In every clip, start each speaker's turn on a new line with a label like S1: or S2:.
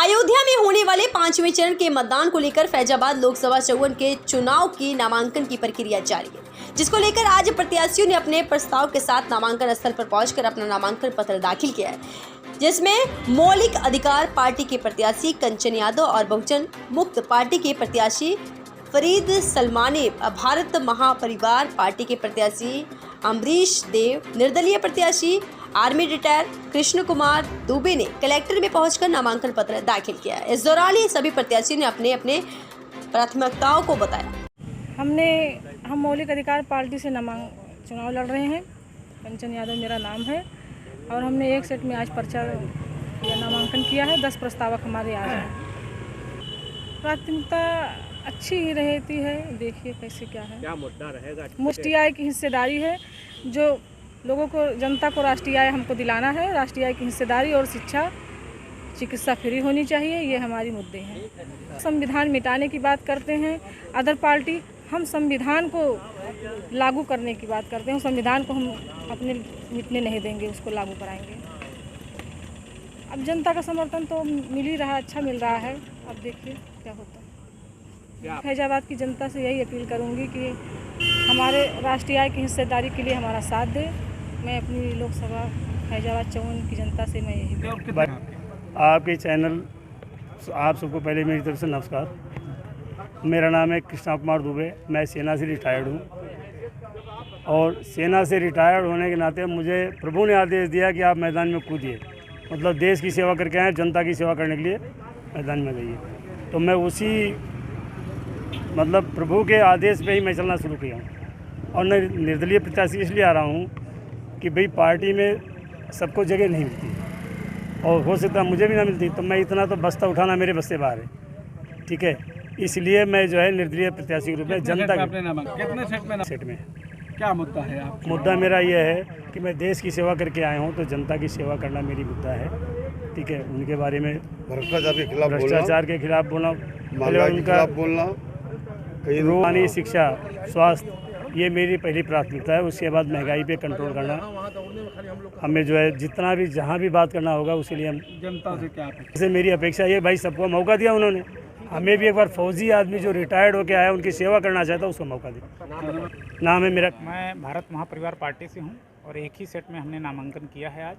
S1: अयोध्या में होने वाले 5वें चरण के मतदान को लेकर फैजाबाद लोकसभा चौवन के चुनाव की नामांकन की प्रक्रिया जारी है, जिसको लेकर आज प्रत्याशियों ने अपने प्रस्ताव के साथ नामांकन स्थल पर पहुंचकर अपना नामांकन पत्र दाखिल किया है, जिसमें मौलिक अधिकार पार्टी के प्रत्याशी कंचन यादव और बहुजन मुक्त पार्टी के प्रत्याशी फरीद सलमाने, भारत महापरिवार पार्टी के प्रत्याशी अम्बरीश देव, निर्दलीय प्रत्याशी आर्मी रिटायर कृष्ण कुमार दुबे ने कलेक्टर में पहुंचकर नामांकन पत्र दाखिल किया। इस दौरान ये सभी प्रत्याशियों ने अपने अपने प्राथमिकताओं को बताया।
S2: हम मौलिक अधिकार पार्टी से चुनाव लड़ रहे हैं। कंचन यादव मेरा नाम है और हमने एक सेट में आज पर्चा या नामांकन किया है। 10 प्रस्तावक हमारे आज हैं। प्राथमिकता अच्छी ही रहती है। देखिए कैसे क्या है,
S3: क्या मुद्दा रहेगा?
S2: राष्ट्रीय आय की हिस्सेदारी है, जो लोगों को, जनता को राष्ट्रीय आय हमको दिलाना है। राष्ट्रीय आय की हिस्सेदारी और शिक्षा, चिकित्सा फ्री होनी चाहिए, ये हमारी मुद्दे हैं। संविधान मिटाने की बात करते हैं अदर पार्टी, हम संविधान को लागू करने की बात करते हैं। संविधान को हम अपने मिटने नहीं देंगे, उसको लागू कराएंगे। अब जनता का समर्थन तो मिल ही रहा है, अच्छा मिल रहा है। अब देखिए क्या होता है। फैजाबाद की जनता से यही अपील करूंगी कि हमारे राष्ट्रीय आय की हिस्सेदारी के लिए हमारा साथ दे। मैं अपनी लोकसभा फैजाबाद चौवन की जनता से मैं यही
S4: आपके चैनल, आप सबको पहले मेरी तरफ से नमस्कार। मेरा नाम है कृष्ण कुमार दुबे, मैं सेना से रिटायर्ड हूँ और सेना से रिटायर्ड होने के नाते मुझे प्रभु ने आदेश दिया कि आप मैदान में कूदिए, मतलब देश की सेवा करके आए, जनता की सेवा करने के लिए मैदान में गइए। तो मैं उसी मतलब प्रभु के आदेश पे ही मैं चलना शुरू किया हूँ। और मैं निर्दलीय प्रत्याशी इसलिए आ रहा हूँ कि भाई पार्टी में सबको जगह नहीं मिलती और हो सकता मुझे भी ना मिलती, तो मैं इतना तो बस्ता उठाना मेरे बस से बाहर है, ठीक है। इसलिए मैं जो है निर्दलीय प्रत्याशी के रूप में जनता
S3: कितने सेट में क्या मुद्दा है आप?
S4: मुद्दा मेरा ये है कि मैं देश की सेवा करके आया हूँ, तो जनता की सेवा करना मेरी मुद्दा है, ठीक है। उनके बारे में भ्रष्टाचार के खिलाफ बोलना, उनका बोलना, पानी, शिक्षा, स्वास्थ्य, ये मेरी पहली प्राथमिकता है। उसके बाद महंगाई पे कंट्रोल करना, हमें जो है जितना भी जहाँ भी बात करना होगा उसके लिए हम
S3: जनता से क्या
S4: जैसे मेरी अपेक्षा ये, भाई सबको मौका दिया उन्होंने, हमें भी एक बार फौजी आदमी जो रिटायर्ड होकर आया उनकी सेवा करना चाहता है उसको मौका दे। नाम है मेरा,
S5: मैं भारत महापरिवार पार्टी से हूँ और एक ही सेट में हमने नामांकन किया है आज।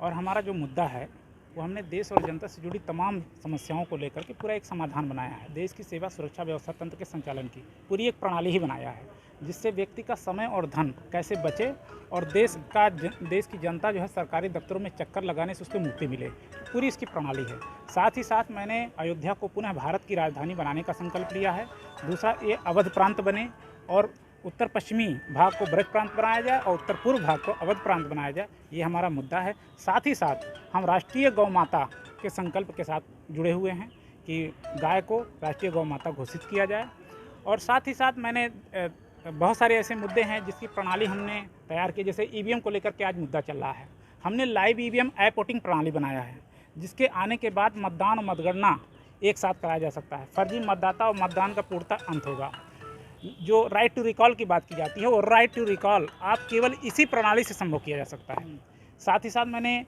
S5: और हमारा जो मुद्दा है वो हमने देश और जनता से जुड़ी तमाम समस्याओं को लेकर के पूरा एक समाधान बनाया है। देश की सेवा, सुरक्षा, व्यवस्था तंत्र के संचालन की पूरी एक प्रणाली ही बनाया है, जिससे व्यक्ति का समय और धन कैसे बचे और देश की जनता जो है सरकारी दफ्तरों में चक्कर लगाने से उसको मुक्ति मिले, पूरी इसकी प्रणाली है। साथ ही साथ मैंने अयोध्या को पुनः भारत की राजधानी बनाने का संकल्प लिया है। दूसरा, ये अवध प्रांत बने और उत्तर पश्चिमी भाग को ब्रज प्रांत बनाया जाए और उत्तर पूर्व भाग को अवध प्रांत बनाया जाए, ये हमारा मुद्दा है। साथ ही साथ हम राष्ट्रीय गौ माता के संकल्प के साथ जुड़े हुए हैं कि गाय को राष्ट्रीय गौ माता घोषित किया जाए। और साथ ही साथ मैंने बहुत सारे ऐसे मुद्दे हैं जिसकी प्रणाली हमने तैयार की, जैसे ईवीएम को लेकर के आज मुद्दा चल रहा है। हमने लाइव ईवीएम ऐप वोटिंग प्रणाली बनाया है, जिसके आने के बाद मतदान और मतगणना एक साथ कराया जा सकता है। फर्जी मतदाता और मतदान का पूर्णतः अंत होगा। जो राइट टू रिकॉल की बात की जाती है, वो राइट टू रिकॉल आप केवल इसी प्रणाली से संभव किया जा सकता है। साथ ही साथ मैंने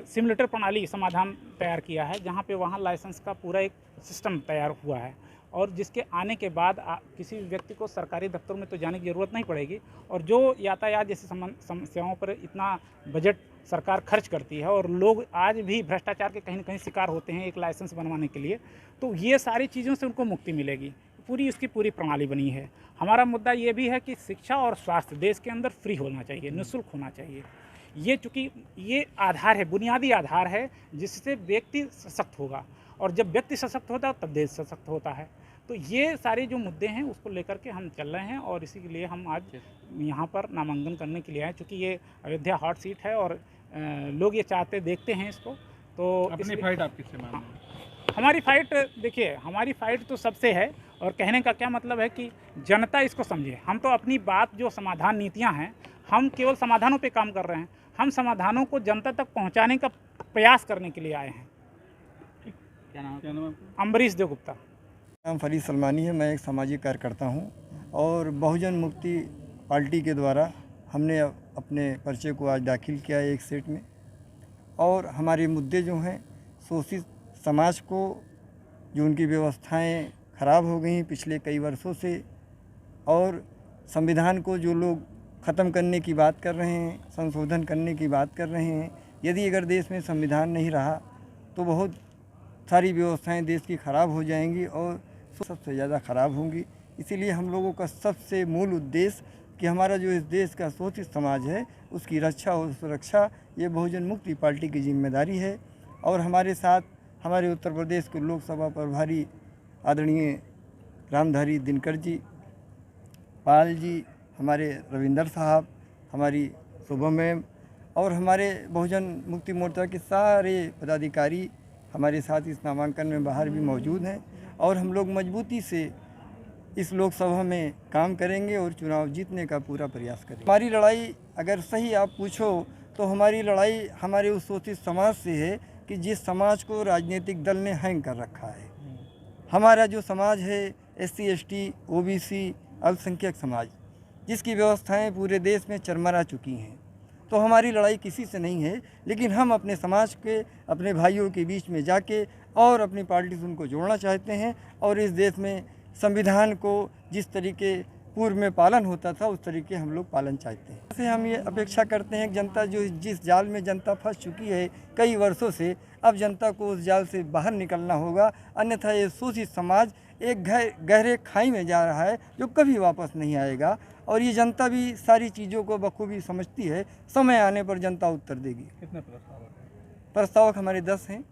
S5: सिमुलेटर प्रणाली समाधान तैयार किया है, जहाँ पे वहाँ लाइसेंस का पूरा एक सिस्टम तैयार हुआ है और जिसके आने के बाद किसी व्यक्ति को सरकारी दफ्तरों में तो जाने की ज़रूरत नहीं पड़ेगी। और जो यातायात जैसी समस्याओं पर इतना बजट सरकार खर्च करती है और लोग आज भी भ्रष्टाचार के कहीं न कहीं शिकार होते हैं एक लाइसेंस बनवाने के लिए, तो ये सारी चीज़ों से उनको मुक्ति मिलेगी। पूरी इसकी पूरी प्रणाली बनी है। हमारा मुद्दा ये भी है कि शिक्षा और स्वास्थ्य देश के अंदर फ्री होना चाहिए, निःशुल्क होना चाहिए। ये चूँकि ये आधार है, बुनियादी आधार है, जिससे व्यक्ति सशक्त होगा और जब व्यक्ति सशक्त होता है तब देश सशक्त होता है। तो ये सारे जो मुद्दे हैं उसको लेकर के हम चल रहे हैं और इसी के लिए हम आज यहाँ पर नामांकन करने के लिए आए, क्योंकि ये अयोध्या हॉट सीट है और लोग ये चाहते देखते हैं इसको। तो
S3: अपनी फाइट आप किससे मांग रहे हैं?
S5: हमारी फाइट, देखिए हमारी फाइट तो सबसे है और कहने का क्या मतलब है कि जनता इसको समझे। हम तो अपनी बात, जो समाधान नीतियां हैं, हम केवल समाधानों पे काम कर रहे हैं। हम समाधानों को जनता तक पहुंचाने का प्रयास करने के लिए आए हैं।
S3: क्या नाम है?
S5: अम्बरीश देव गुप्ता।
S6: नाम फरीद सलमानी है। मैं एक सामाजिक कार्यकर्ता हूं और बहुजन मुक्ति पार्टी के द्वारा हमने अपने पर्चे को आज दाखिल किया है एक सेट में। और हमारे मुद्दे जो हैं, शोषित समाज को जो उनकी व्यवस्थाएं खराब हो गई पिछले कई वर्षों से, और संविधान को जो लोग ख़त्म करने की बात कर रहे हैं, संशोधन करने की बात कर रहे हैं, यदि अगर देश में संविधान नहीं रहा तो बहुत सारी व्यवस्थाएं देश की ख़राब हो जाएंगी और सबसे ज़्यादा ख़राब होंगी। इसीलिए हम लोगों का सबसे मूल उद्देश्य कि हमारा जो इस देश का शोषित समाज है उसकी रक्षा और सुरक्षा, ये बहुजन मुक्ति पार्टी की जिम्मेदारी है। और हमारे साथ हमारे उत्तर प्रदेश के लोकसभा प्रभारी आदरणीय रामधारी दिनकर जी, पाल जी, हमारे रविंदर साहब, हमारी शुभम मैम और हमारे बहुजन मुक्ति मोर्चा के सारे पदाधिकारी हमारे साथ इस नामांकन में बाहर भी मौजूद हैं। और हम लोग मजबूती से इस लोकसभा में काम करेंगे और चुनाव जीतने का पूरा प्रयास करेंगे। हमारी लड़ाई अगर सही आप पूछो तो हमारी लड़ाई हमारे उस शोषित समाज से है कि जिस समाज को राजनीतिक दल ने हैंग कर रखा है। हमारा जो समाज है SC ST OBC अल्पसंख्यक समाज, जिसकी व्यवस्थाएं पूरे देश में चरमरा चुकी हैं, तो हमारी लड़ाई किसी से नहीं है, लेकिन हम अपने समाज के, अपने भाइयों के बीच में जाके और अपनी पार्टी से उनको जोड़ना चाहते हैं और इस देश में संविधान को जिस तरीके पूर्व में पालन होता था उस तरीके हम लोग पालन चाहते हैं। ऐसे हम ये अपेक्षा करते हैं कि जनता जो जिस जाल में जनता फंस चुकी है कई वर्षों से, अब जनता को उस जाल से बाहर निकलना होगा, अन्यथा ये शोषित समाज एक गहरे खाई में जा रहा है जो कभी वापस नहीं आएगा। और ये जनता भी सारी चीज़ों को बखूबी समझती है, समय आने पर जनता उत्तर देगी।
S3: कितने प्रस्ताव
S6: प्रस्तावक हमारे 10 हैं।